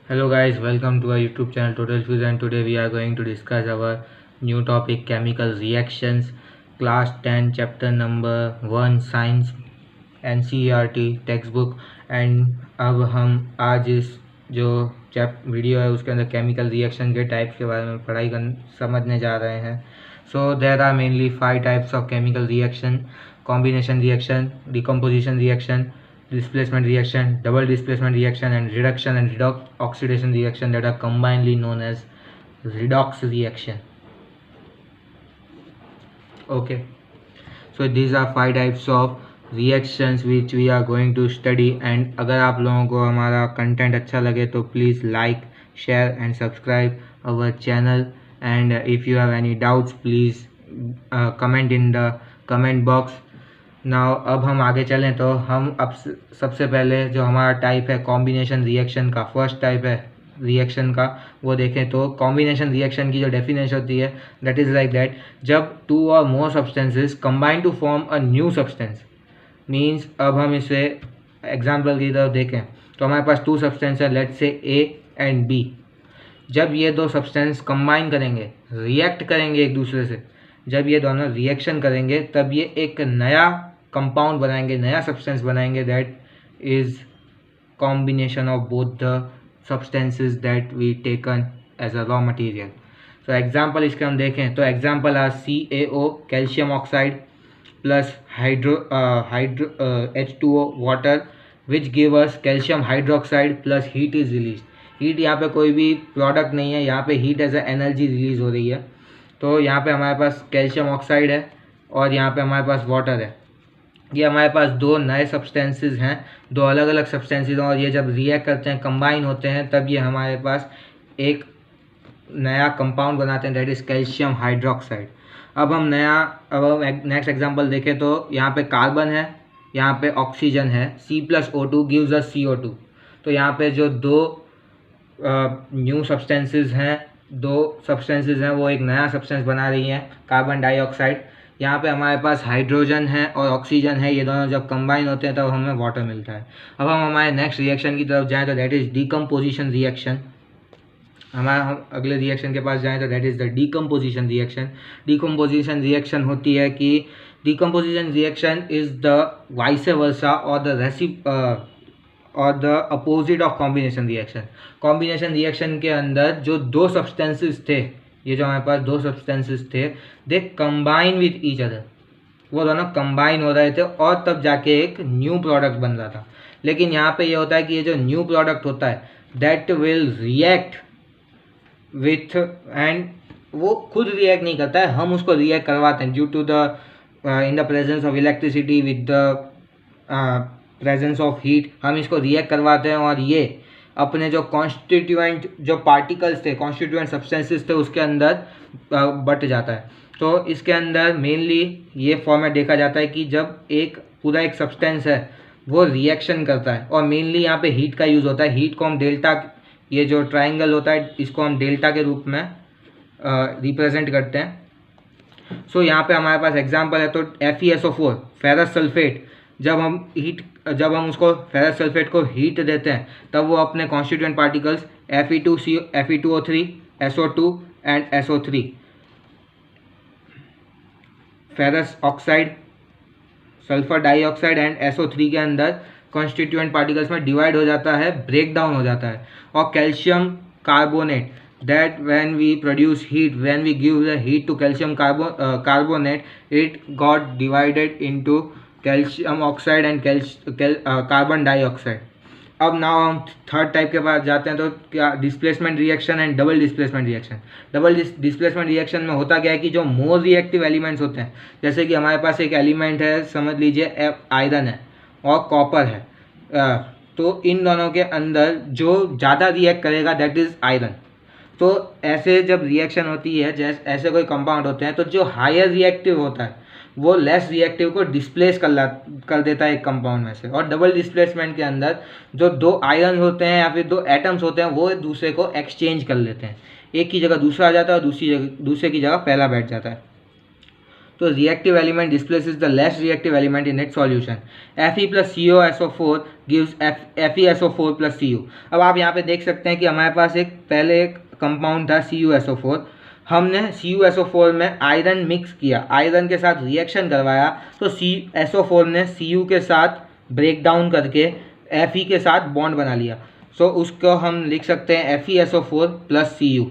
Hello guys, welcome to our YouTube channel Total Fuse, and today we are going to discuss our new topic chemical reactions, class 10 chapter number 1 science NCERT textbook। And अब हम आज इस जो video है उसके अंदर chemical reaction के types के बारे में समझने जा रहे हैं। So there are mainly 5 types of chemical reaction: combination reaction, decomposition reaction, displacement reaction, double displacement reaction, and reduction and redox oxidation reaction that are combinedly known as redox reaction. Okay, so these are 5 types of reactions which we are going to study, and अगर आप लोगों को हमारा content अच्छा लगे तो please like, share and subscribe our channel, and if you have any doubts please comment in the comment box. Now अब हम आगे चलें तो हम अब सबसे पहले जो हमारा टाइप है कॉम्बिनेशन रिएक्शन का, फर्स्ट टाइप है रिएक्शन का, वो देखें तो कॉम्बिनेशन रिएक्शन की जो डेफिनेशन होती है दैट इज़ लाइक दैट जब टू और more substances combine to form a new substance. Means अब हम इसे एग्जांपल की तरफ देखें तो हमारे पास 2 सब्सटेंस है, let's say A and B. जब ये 2 सब्सटेंस कंबाइन करेंगे, रिएक्ट करेंगे एक दूसरे से, जब ये दोनों रिएक्शन करेंगे तब ये एक नया कंपाउंड बनाएंगे, नया सब्सटेंस बनाएंगे, that is combination of both the substances that we taken as a raw material. So example इसके हम देखें तो example are CaO calcium oxide plus H2O water which give us calcium hydroxide plus heat is release. Heat यहाँ पे कोई भी product नहीं है, यहाँ पे heat as a energy release हो रही है। तो यहाँ पे हमारे पास कैल्शियम ऑक्साइड है और यहाँ पे हमारे पास वाटर है। ये हमारे पास 2 नए सब्सटेंसेस हैं, 2 अलग अलग सब्सटेंसेस हैं, और ये जब रिएक्ट करते हैं, कंबाइन होते हैं, तब ये हमारे पास एक नया कंपाउंड बनाते हैं दैट इज़ कैल्शियम हाइड्रोक्साइड। अब हम नेक्स्ट एग्जांपल देखें तो यहाँ पे कार्बन है, यहाँ पे ऑक्सीजन है, C+O2 गिव्स अस CO2। तो यहाँ पे जो 2 न्यू सब्सटेंसेस हैं, 2 सब्सटेंसेस हैं, वो एक नया सब्सटेंस बना रही हैं, कार्बन डाइऑक्साइड। यहाँ पे हमारे पास हाइड्रोजन है और ऑक्सीजन है, ये दोनों जब कंबाइन होते हैं तब हमें वाटर मिलता है। अब हम हमारे नेक्स्ट रिएक्शन की तरफ जाएँ तो दैट इज़ डिकम्पोजिशन रिएक्शन। हम अगले रिएक्शन के पास जाएँ तो that is the decomposition reaction. Decomposition reaction होती है कि decomposition reaction is the vice versa और the opposite of combination reaction. Combination reaction के अंदर जो 2 सब्सटेंसेस थे, ये जो हमारे पास 2 सब्सटेंसेस थे, they combine with each other, वो दोनों कंबाइन हो रहे थे और तब जाके एक न्यू प्रोडक्ट बन रहा था। लेकिन यहाँ पे ये होता है कि ये जो न्यू प्रोडक्ट होता है that will react with, and वो खुद रिएक्ट नहीं करता है, हम उसको रिएक्ट करवाते हैं due to the in the presence of electricity with the presence of heat, हम इसको रिएक्ट करवाते हैं और ये अपने जो कॉन्स्टिट्यूएंट जो पार्टिकल्स थे, कॉन्स्टिट्यूएंट सब्सटेंसेस थे, उसके अंदर बट जाता है। तो इसके अंदर मेनली ये फॉर्मेट देखा जाता है कि जब पूरा एक सब्सटेंस है वो रिएक्शन करता है, और मेनली यहाँ पे हीट का यूज़ होता है। हीट को हम डेल्टा, ये जो ट्राइंगल होता है इसको हम डेल्टा के रूप में रिप्रेजेंट करते हैं। सो यहाँ पे हमारे पास एग्जांपल है तो FeSO4 फेरस सल्फेट, जब हम उसको फेरस सल्फेट को हीट देते हैं तब वो अपने constituent particles Fe2O3, SO2 and SO3, ferrous oxide, sulphur dioxide and SO3 के अंदर कॉन्स्टिट्यूएंट पार्टिकल्स में डिवाइड हो जाता है, ब्रेक डाउन हो जाता है। और calcium carbonate, that when we produce heat, when we give the heat to calcium carbonate, it got divided into calcium oxide and carbon dioxide. अब नाउ हम थर्ड टाइप के पास जाते हैं तो क्या displacement reaction and double displacement reaction. Double displacement reaction में होता क्या है कि जो मोर रिएक्टिव एलिमेंट्स होते हैं, जैसे कि हमारे पास एक एलिमेंट है, समझ लीजिए आयरन है और कॉपर है, तो इन दोनों के अंदर जो ज़्यादा रिएक्ट करेगा दैट इज़ आयरन। तो ऐसे जब रिएक्शन होती है, जैसे ऐसे कोई कंपाउंड होते हैं, तो जो हायर रिएक्टिव होता है वो लेस रिएक्टिव को डिस्प्लेस कर देता है एक कंपाउंड में से। और डबल डिस्प्लेसमेंट के अंदर जो 2 आयरन होते हैं या फिर 2 एटम्स होते हैं वो एक दूसरे को एक्सचेंज कर लेते हैं, एक की जगह दूसरा आ जाता है और दूसरे की जगह पहला बैठ जाता है। तो reactive element displaces the less reactive element in it solution. Fe plus CuSO4 gives FeSO4 plus Cu. अब आप यहाँ पे देख सकते हैं कि हमारे पास पहले एक कंपाउंड था CuSO4. हमने CuSO4 में आयरन मिक्स किया, आयरन के साथ रिएक्शन करवाया, तो SO4 ने Cu के साथ ब्रेक डाउन करके Fe के साथ बॉन्ड बना लिया. सो उसको हम लिख सकते हैं FeSO4 प्लस Cu.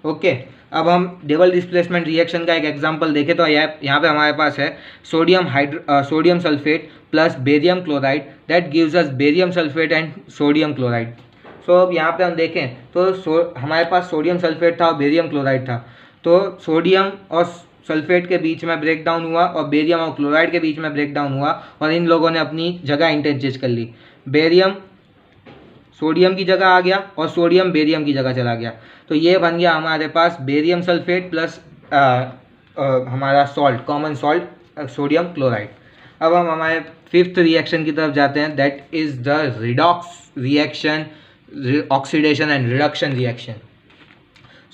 ओके. अब हम डबल डिस्प्लेसमेंट रिएक्शन का एक एग्जांपल देखें तो यहाँ पे हमारे पास है sodium sulphate plus barium chloride, that gives us barium sulphate and sodium chloride. So अब यहाँ पे हम देखें तो हमारे पास सोडियम सल्फेट था और बेरियम क्लोराइड था. तो सोडियम और सल्फेट के बीच में ब्रेक डाउन हुआ और बेरियम और क्लोराइड के बीच में ब्रेक डाउन हुआ और इन लोगों ने अपनी जगह इंटरचेंज कर ली. बेरियम सोडियम की जगह आ गया और सोडियम बेरियम की जगह चला गया. तो ये बन गया हमारे पास बेरियम सल्फेट प्लस हमारा salt, common salt sodium chloride. अब हम हमारे फिफ्थ रिएक्शन की तरफ जाते हैं, that is the redox reaction, oxidation and reduction reaction.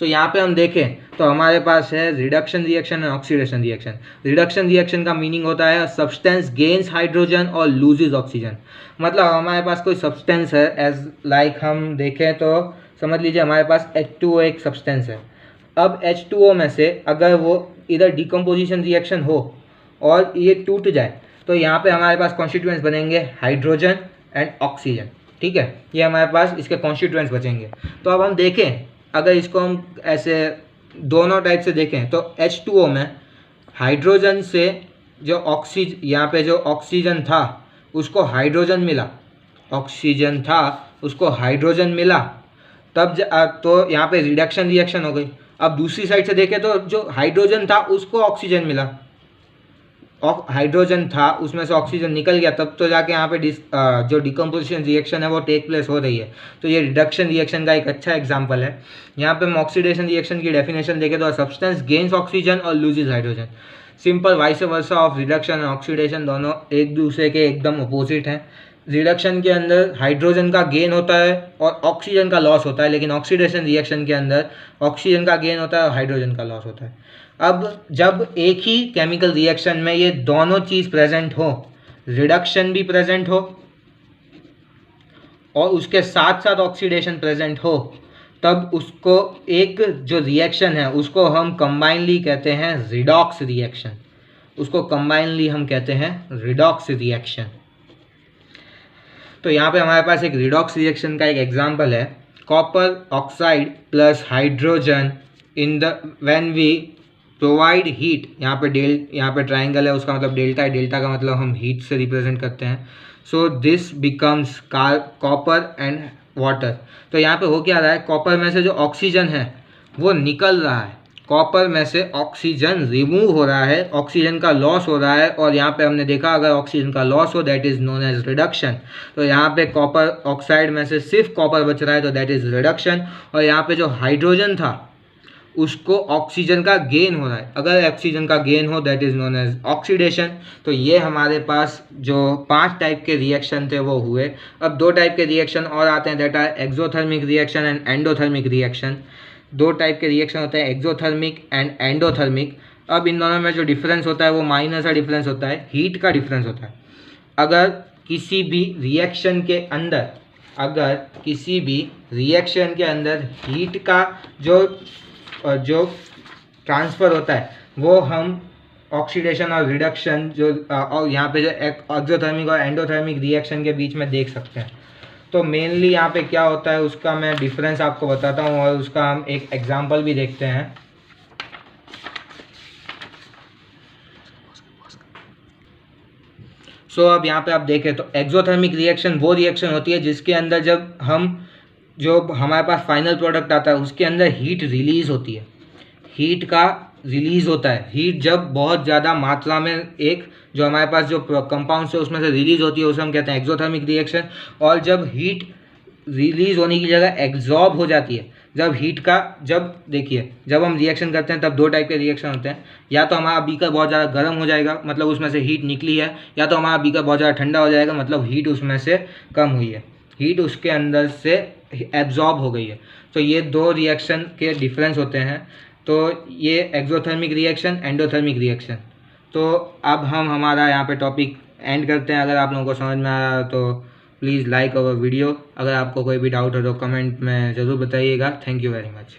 तो यहाँ पे हम देखें तो हमारे पास है reduction reaction and oxidation reaction. Reduction reaction का मीनिंग होता है सब्सटेंस गेन्स हाइड्रोजन और लूजेस ऑक्सीजन. मतलब हमारे पास कोई सब्सटेंस है, एज लाइक हम देखें तो समझ लीजिए हमारे पास H2O एक सब्सटेंस है. अब H2O में से अगर वो इधर डिकम्पोजिशन रिएक्शन हो और ये टूट जाए तो यहाँ पे हमारे पास कॉन्स्टिट्यूएंट्स बनेंगे हाइड्रोजन एंड ऑक्सीजन. ठीक है, ये हमारे पास इसके कॉन्स्टिट्यूएंट्स बचेंगे. तो अब हम देखें अगर इसको हम ऐसे दोनों टाइप से देखें तो H2O में हाइड्रोजन से जो यहाँ पे जो ऑक्सीजन था उसको हाइड्रोजन मिला, ऑक्सीजन था उसको हाइड्रोजन मिला, तब तो यहाँ पे रिडक्शन रिएक्शन हो गई. अब दूसरी साइड से देखें तो जो हाइड्रोजन था उसको ऑक्सीजन मिला, हाइड्रोजन था उसमें से ऑक्सीजन निकल गया, तब तो जाके यहाँ पे जो डिकम्पोजिशन रिएक्शन है वो टेक प्लेस हो रही है. तो ये रिडक्शन रिएक्शन का एक अच्छा एग्जांपल है. यहाँ पे हम ऑक्सीडेशन रिएक्शन की डेफिनेशन देखें तो सब्सटेंस गेन्स ऑक्सीजन और loses hydrogen. Simple vice versa of reduction and oxidation दोनों एक दूसरे के एकदम अपोजिट हैं. रिडक्शन के अंदर हाइड्रोजन का गेन होता है और ऑक्सीजन का लॉस होता है, लेकिन ऑक्सीडेशन रिएक्शन के अंदर ऑक्सीजन का गेन होता है और हाइड्रोजन का लॉस होता है. अब जब एक ही केमिकल रिएक्शन में ये दोनों चीज़ प्रेजेंट हो, रिडक्शन भी प्रेजेंट हो और उसके साथ साथ ऑक्सीडेशन प्रेजेंट हो, तब उसको एक जो रिएक्शन है उसको हम कंबाइनली कहते हैं रिडॉक्स रिएक्शन. उसको कंबाइनली हम कहते हैं रिडॉक्स रिएक्शन. तो यहाँ पे हमारे पास एक रिडॉक्स रिएक्शन का एक एग्जांपल है, copper oxide plus hydrogen in the when we provide heat. यहाँ पे ट्राइंगल है, उसका मतलब डेल्टा है, डेल्टा का मतलब हम हीट से रिप्रेजेंट करते हैं. So this becomes copper and water. तो यहाँ पे हो क्या रहा है, कॉपर में से जो ऑक्सीजन है वो निकल रहा है, कॉपर में से ऑक्सीजन रिमूव हो रहा है, ऑक्सीजन का लॉस हो रहा है. और यहाँ पे हमने देखा अगर ऑक्सीजन का लॉस हो that is known as reduction. तो यहाँ पे कॉपर ऑक्साइड में से सिर्फ कॉपर बच रहा है तो दैट इज़ रिडक्शन. और यहाँ पे जो हाइड्रोजन था उसको ऑक्सीजन का गेन हो रहा है, अगर ऑक्सीजन का गेन हो that is known as oxidation. तो ये हमारे पास जो 5 टाइप के रिएक्शन थे वो हुए. अब 2 टाइप के रिएक्शन और आते हैं, that are exothermic reaction and endothermic reaction. 2 type के रिएक्शन होते हैं, एक्सोथर्मिक एंड एंडोथर्मिक. अब इन दोनों में जो डिफरेंस होता है वो माइनर सा डिफरेंस होता है, हीट का डिफरेंस होता है. अगर किसी भी रिएक्शन के अंदर हीट का जो ट्रांसफ़र होता है वो हम ऑक्सीडेशन और रिडक्शन और यहाँ पे जो एक्सोथर्मिक और एंडोथर्मिक रिएक्शन के बीच में देख सकते हैं. तो मेनली यहाँ पे क्या होता है उसका मैं डिफरेंस आपको बताता हूँ और उसका हम एक एग्जांपल भी देखते हैं. सो अब यहाँ पे आप देखें तो एक्सोथर्मिक रिएक्शन वो रिएक्शन होती है जिसके अंदर जो हमारे पास फाइनल प्रोडक्ट आता है उसके अंदर हीट रिलीज़ होती है, हीट का रिलीज़ होता है. हीट जब बहुत ज़्यादा मात्रा में एक जो हमारे पास जो कंपाउंड्स है उसमें से रिलीज़ होती है उसे हम कहते हैं एक्सोथर्मिक रिएक्शन. और जब हीट रिलीज़ होने की जगह एब्जॉर्ब हो जाती है, जब हम रिएक्शन करते हैं तब 2 टाइप के रिएक्शन होते हैं. या तो हमारा बीकर बहुत ज़्यादा गर्म हो जाएगा मतलब उसमें से हीट निकली है, या तो हमारा बीकर बहुत ज़्यादा ठंडा हो जाएगा मतलब हीट उसमें से कम हुई है, हीट उसके अंदर से एब्जॉर्ब हो गई है. तो ये 2 रिएक्शन के डिफरेंस होते हैं. तो ये एक्सोथर्मिक रिएक्शन, एंडोथर्मिक रिएक्शन. तो अब हम हमारा यहाँ पे टॉपिक एंड करते हैं। अगर आप लोगों को समझ में आया तो प्लीज़ लाइक अवर वीडियो। अगर आपको कोई भी डाउट हो तो कमेंट में ज़रूर बताइएगा। Thank you very much.